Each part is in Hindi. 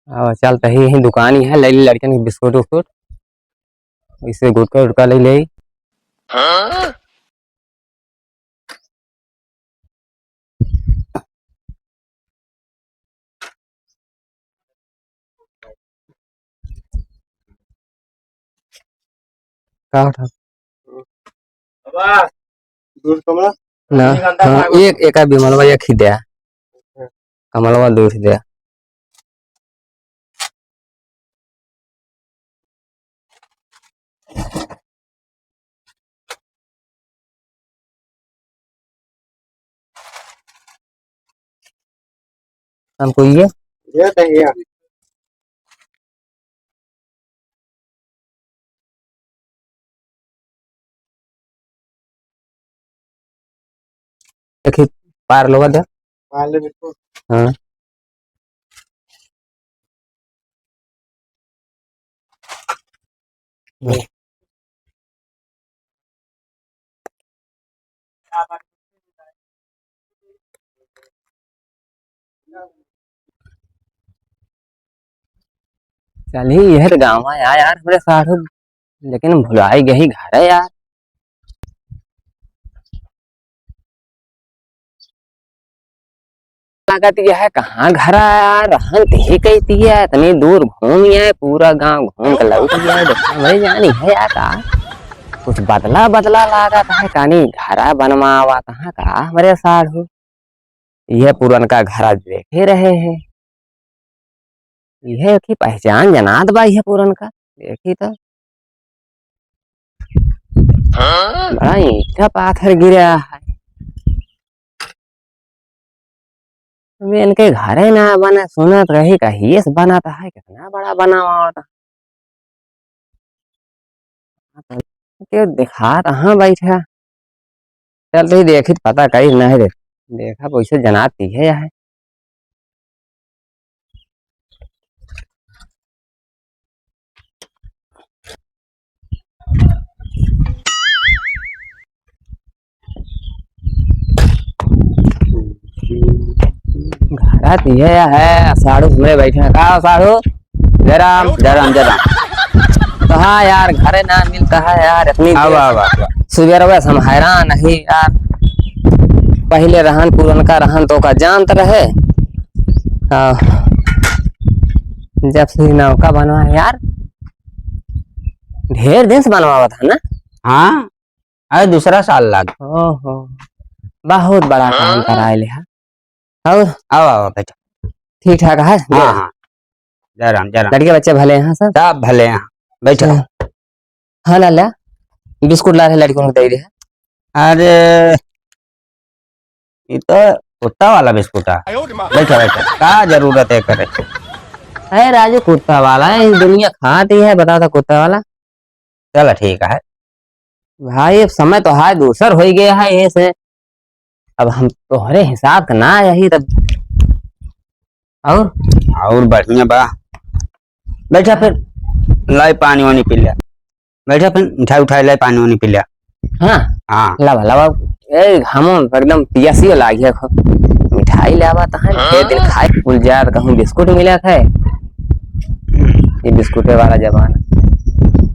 चल तही यही दुकान ही है, ले ली लड़कियन के बिस्कुट उस्कुट, इससे गुटका उटका ले ले। का उठा दूध कमला ना। हाँ, एक एक बिमलवा एक ही दे, कमलवा दूध दे। हमको ये दहिया देखी पार लोग दे। वाले बिल्कुल हाँ चल ही यह तो गाँव है यार हमारे साथ, लेकिन भुलाई गई घर है यार। लागत यह है कहाँ घर है यार, रहन ही कहती है इतनी दूर घूम है, पूरा गांव घूम के लौट गया है, देखा भाई जानी है यार का कुछ बदला बदला लागत है कानी घर बनवावा कहाँ का हमारे साथ हो। यह पुरनका घर देखे रहे हैं, यह की पहचान जनात बा, यह पुरनका देखी तो बड़ा ईटा पाथर गिरा है। इनके घरे ना बने सुनत रही कहिए से बनाता है, कितना बड़ा बना हुआ होता क्यों दिखा कहाँ बैठा। चल रही देखी तो पता करी नहीं देखा वैसे जनाती है यह। घरा दिए है साड़ू घूमरे बैठे हैं, कहा साड़ू जराम जराम जराम। तो हाँ यार घरे ना मिलता है यार, इतनी सुबह रहे हम हैरान नहीं यार। पहले रहन पुरनका रहन तो का जानत रहे, जब से नौका बनवा यार ढेर दिन से बनवा था ना। हाँ अरे दूसरा साल लग। ओहो बहुत बड़ा काम कराए ले है। और आओ आओ बेटा, ठीक ठाक है। हाँ हाँ जराम जराम, लड़के बच्चे भले हैं सब। सब भले हैं, बैठो। हाँ लाला बिस्कुट ला रहे लड़कों को दे रहे हैं। अरे ये तो कुत्ता वाला बिस्कुट है, बैठो बैठो, क्या जरूरत है करे। अरे राजू कुत्ता वाला है, इस दुनिया खाती है बताओ तो कुत्ता वाला। चलो ठीक है भाई अब समय तो है दूसर हो गया है ये से, अब हम तोहरे हिसाब का ना यही तब। और बढ़िया बा, बैठा फिर लाई पानी वानी पी लिया, बैठा फिर मिठाई उठाई लाई पानी वानी पी लिया। हाँ हाँ लावा लावा, ए हम एकदम पियासी लागी है, मिठाई लावा तहाँ ये दिन खाए भूल जा कहूँ बिस्कुट मिला था, ये बिस्कुटे वाला जमाना।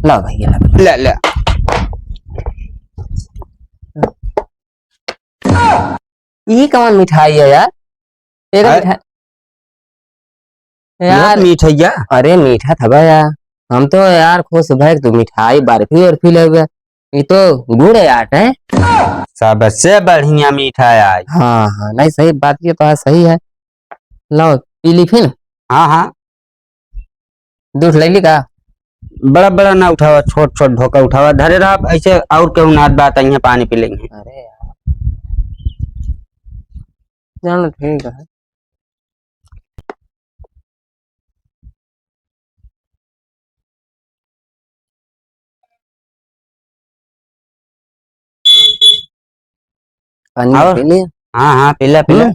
ला भैया ले ले, ये कौन मिठाई है यार, एक मिठाई यार मिठाइया। अरे मीठा था यार, हम तो यार खुश भाई तू मिठाई बर्फी और ले गया, ये तो गुड़ है यार है। सबसे बढ़िया मिठाई आज। हाँ हाँ नहीं सही बात, ये तो है सही है। लो पी ली फिर। हाँ हाँ दूध ले ली का। बड़ा बड़ा ना उठावा, छोट छोट ढोका उठावा, धरे रहा ऐसे, और क्यों नाथ बात है पानी पी लेंगे। अरे यार चलो ठीक है। पानी और पी लिया। हाँ हाँ पीला पीला।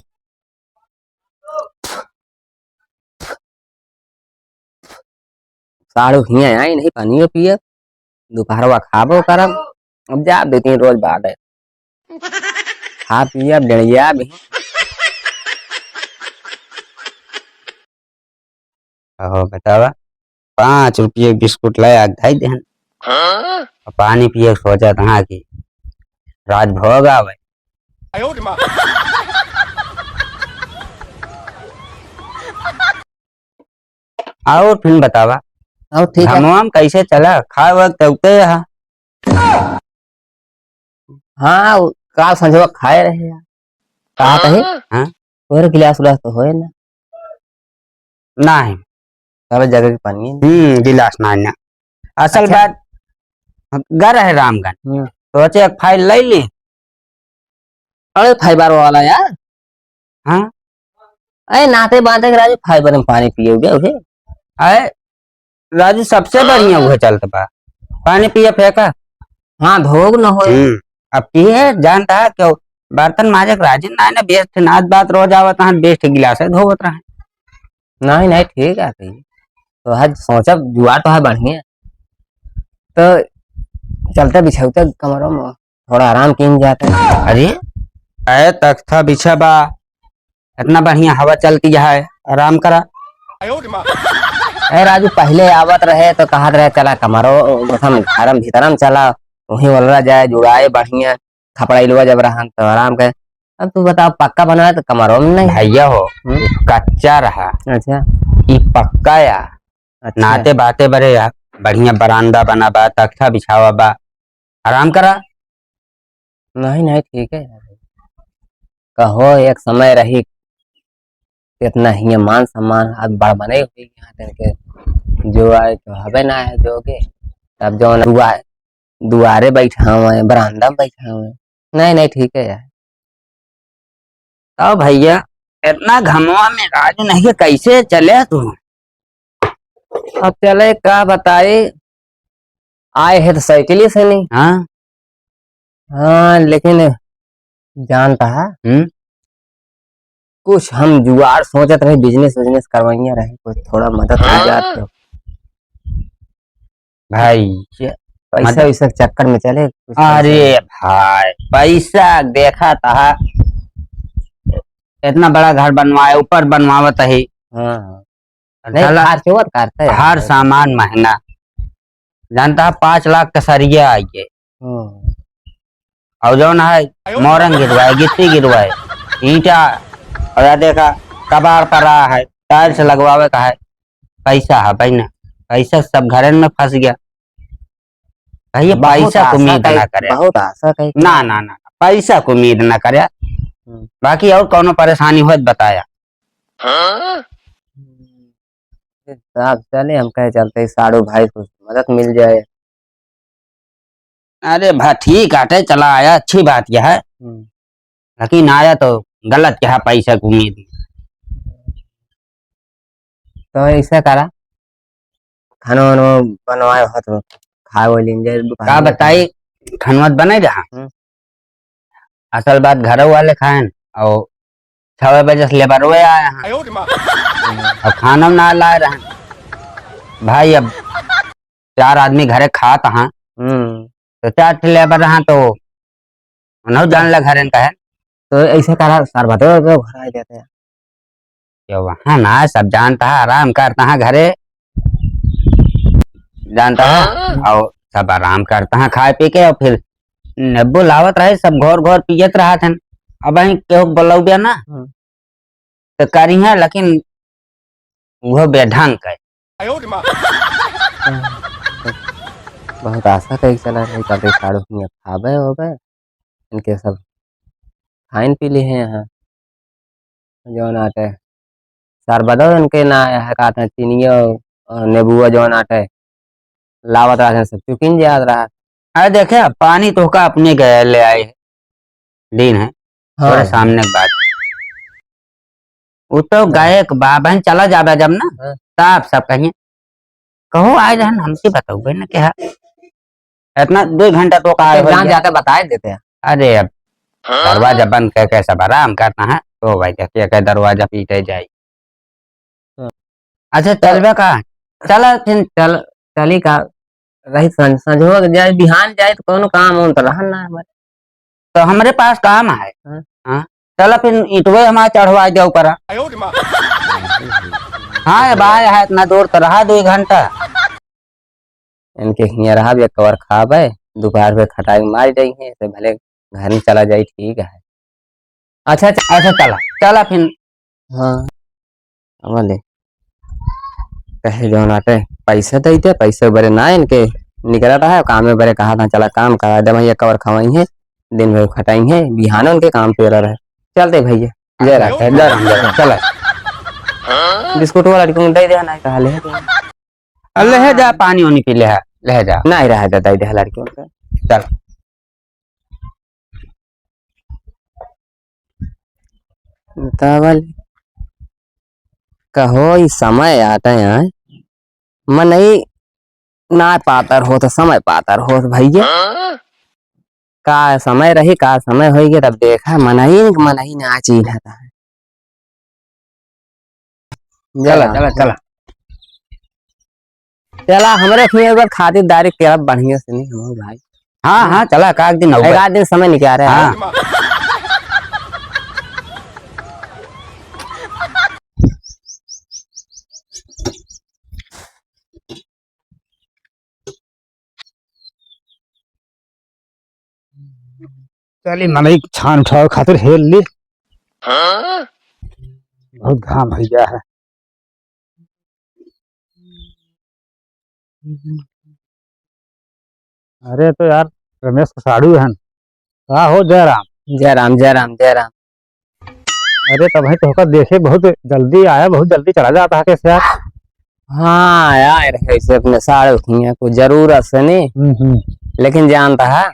साड़ू हिया आई नहीं पानी पिए, दोपहरवा खाबो करब, अब जा 2-3 रोज बाद है खा पिए डेढ़िया भी। हो बतावा 5 रुपये बिस्कुट लाया ढाई देहन और पानी पिए के सोचा था कि राज भोग आवे और फिर बतावा और ठीक है। हम कैसे चला खा वक्त उगते यहाँ हाँ का संजवा खाए रहे यार कहा कहे हाँ? और गिलास उलास तो होए ना नहीं सब जगह के पानी है। गिलास ना असल अच्छा। बात घर है रामगढ़ हम्म। सोचे एक फाइल ले ली अरे फाइबर वाला यार हाँ अरे नाते बांधे के राजू फाइबर में पानी पिए गए उसे अरे राजू सबसे बढ़िया वो चलता बा पानी पिए फेंका हाँ धोग न होए अब की है जानता है क्यों बर्तन माजक राजन ना ना बेस्ट नाच बात रोज आवत है बेस्ट गिलास है धोवत रहे नहीं नहीं ठीक है सही तो आज सोचा जुआ तो है बढ़िया तो चलते बिछौते कमरों में थोड़ा आराम किन जाते अरे अरे तख्ता बिछा बा इतना बढ़िया हवा चलती है आराम करा अरे राजू पहले आवत रहे तो कहत रहे चला कमरो मतलब घरम भीतरम चला वहीं वलरा जाए जुड़ाए बढ़िया खपड़ा इलवा जब रहा तो आराम कर अब तू बता पक्का बनाया तो कमरों में नहीं भैया हो कच्चा रहा अच्छा ई पक्का या अच्छा नाते बाते बड़े या बढ़िया बरामदा बना बा तख्ता बिछावा बा आराम करा नहीं नहीं ठीक है यार कहो एक समय रही इतना ही मान सम्मान आज बड़ बने हुई यहाँ तक के जो आए तो हवे ना है जोगे तब जो दुआ दुआरे बैठा हुए बरामदा में बैठा हुए नहीं नहीं ठीक है यार तो भैया इतना घमवा में राजू नहीं है, कैसे चले तू अब चले क्या बताए आए है तो साइकिल ही से नहीं हाँ हाँ लेकिन जानता है कुछ हम जुगाड़ सोचत रहे बिजनेस बिजनेस करवाइया रहे कुछ थोड़ा मदद हो जात तो भाई पैसा वैसा के चक्कर में चले कुछ अरे भाई पैसा देखा था इतना बड़ा घर बनवाए ऊपर बनवावत है हाँ नहीं साला खर्च करते हैं हर सामान महंगा जानता है 5 लाख का सरिया आइए और जो ना है मोरंग गिरवाए गिट्टी गिरवाए ईटा और या देखा कबाड़ पड़ा है टाइल्स लगवावे का है पैसा है भाई ना पैसा सब घर में फंस गया भैया पैसा को उम्मीद ना करे बहुत आशा कही ना ना ना पैसा को उम्मीद ना करे बाकी और कोनो परेशानी हो बताया साहब चले हम कहे चलते साड़ू भाई को मदद मिल जाए अरे भाई ठीक आटे चला आया अच्छी बात यह है लेकिन आया तो गलत क्या है पैसा की उम्मीद तो ऐसा करा खाना वाना बनवाए हो तो खाए वो लेन जाए का बताई खनवत बने रहा असल बात घर वाले खाए और 6 बजे से लेबर आए हैं और खाना ना ला रहे भाई अब 4 आदमी घरे खात हाँ तो 4 लेबर रहा तो न जान ला घर का है तो ऐसा करा सर बताओ घर आ देते हैं कि वहाँ ना सब जानता है आराम करता है घरे जानता है और सब आराम करता है खाए पी के और फिर नब्बो लावत रहे सब घोर घोर पियत रहा था अब वही केहू बोलो बिया ना तो करी है लेकिन वो बेढंग है बहुत आशा कही चला रही कभी साड़ू खावे हो गए इनके सब खाइन पी ली है यहाँ जो नाटे सर बताओ इनके ना है कहते हैं चीनियो नींबुआ जो नाटे लावत रहा सब चुकिन याद रहा अरे देखे पानी तो का अपने गए ले आए दिन है थोड़े सामने की बात वो तो गए बहन चला जाबे जब ना तब सब कहिए कहो आए रहन हमसे बताओ ना क्या इतना 2 घंटा तो कहा जाके बताए देते हैं अरे अब दरवाजा बंद करके सब आराम करना है तो भाई क्या दरवाजा पीटे जाए अच्छा चलबे का चला फिर चली का रही संजो जाए बिहान जाए तो कोनो काम हो तो रहन ना हमारे तो हमारे पास काम है हाँ चलो फिर ईटवे हमारे चढ़वा जाओ करा हाँ अब आया है इतना दूर तो रहा 2 घंटा। इनके हियाँ रहा भी कवर खाब है, दोपहर पे खटाई मार जाई है तो भले घर में चला जाई, ठीक है। अच्छा अच्छा। अच्छा चला चला फिर। हाँ अमले कहे जो नाटे पैसे देते, पैसे बड़े ना इनके निकल रहा है काम में बड़े, कहा था चला काम करा दे भैया, कवर खवाई है दिन भर खटाई है, बिहान उनके काम पे रहे। चलते भैया जय राम जय राम जय राम चला। बिस्कुट वाला लड़की दे दे ना, कहा ले ले जा पानी वानी पी ले जा। नहीं रहा दे दे लड़की उनका। चल बतावल कहो इस समय आता है मन नहीं ना पातर हो तो समय पातर हो भैया, का समय रही का समय हो गया, तब देखा मन ही ना चीज रहता है। चला चला चला चला हमारे फिर बार खातिरदारी के बढ़िया से नहीं हो भाई। हाँ हाँ चला का दिन एक आध दिन समय निकाल रहे हैं। हाँ चली मनई छान उठाओ खातिर हेल ली। बहुत घाम हो गया है। अरे तो यार रमेश का साड़ू है का हो जयराम। जय राम जय राम जय राम। अरे तब तो होकर देखे बहुत जल्दी आया, बहुत जल्दी चला जाता है कैसे यार। हाँ यार ऐसे अपने सारे उठी है कोई जरूरत से नहीं, लेकिन जानता है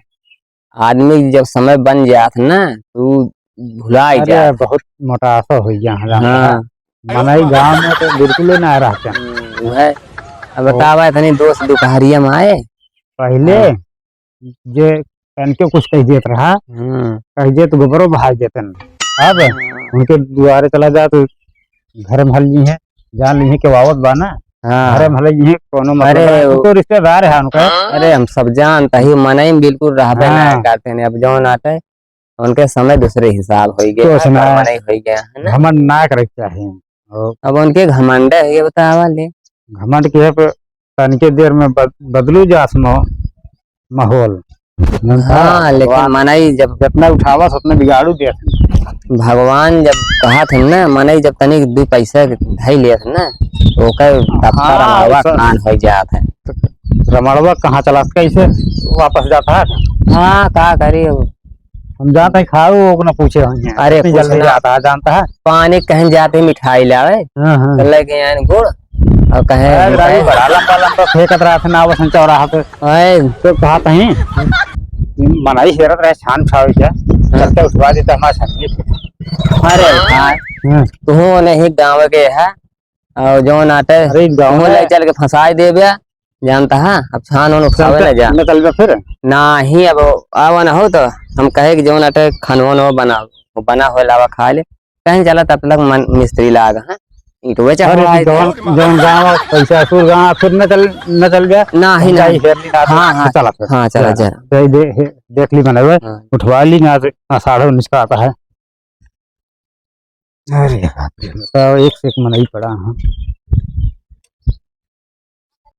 आदमी जब समय बन जात ना तू भुला ही अरे जा। बहुत मोटासा हो गया है हाँ मनई गांव में तो बिल्कुल ही ना रहते हैं। वो है। अब बतावा इतनी दोस्त दोपहरिया में आए पहले जे इनके कुछ कह देत रहा, कह दे तो गोबरों बहा देते हैं। अब उनके द्वारे चला जा तो घर में हल ली है, जान ली है कि वावत बाना घर में हल ली है कोनो मतलब अरे तो रिश्तेदार है उनका। अरे हम सब जानता ही मनई में बिल्कुल रहबे ना करते हैं। अब जौन आते उनके समय दूसरे हिसाब हो गए, तो सुना मनई हो गया है ना। घमंड ना करे चाहिए। अब उनके घमंड है ये बतावा ले। घमंड के पे तनिके देर में बदलू जास माहौल। हाँ लेकिन मनई जब जितना उठावा उतना बिगाड़ू देते। भगवान जब कहा थे ना मनई जब तनिक 2 पैसा धई लिया था ना तो ओकर दफ्तर रमड़वा कान हो जात है। रमड़वा कहाँ चला कैसे वापस जाता है। हाँ का करी अब हम जानते हैं खाओ वो ना पूछे होंगे। अरे जल्दी जाता है जानता है। पानी कहीं जाते मिठाई लावे तो लेके आए गुड़ और कहे गाड़ी बड़ा लंबा लंबा फेंकत रहा था ना वसन चौराहा पे तो कहा कहीं मनाई हेरत रहे छान छाव क्या चलते उठवा देता हमारा छान। अरे तू नहीं गाँव के है और जो नाटे अरे गाँव में ले चल के फंसाई दे बिया जानता है। अब छान उठावे ना जा चल फिर ना ही अब आवा ना हो तो हम कहे कि जो नाटे खानवन हो बनाओ वो बना हो लावा खा ले कहीं चला तब तक मिस्त्री लाग है ईटवे चढ़ा जौन गाँव पैसा सुर गाँव फिर न चल गया ना ही ना। हाँ हाँ चला फिर हाँ चला जरा देख ली बने हुए उठवा ली ना 19:30 का आता है। अरे एक से एक मनाई पड़ा। हाँ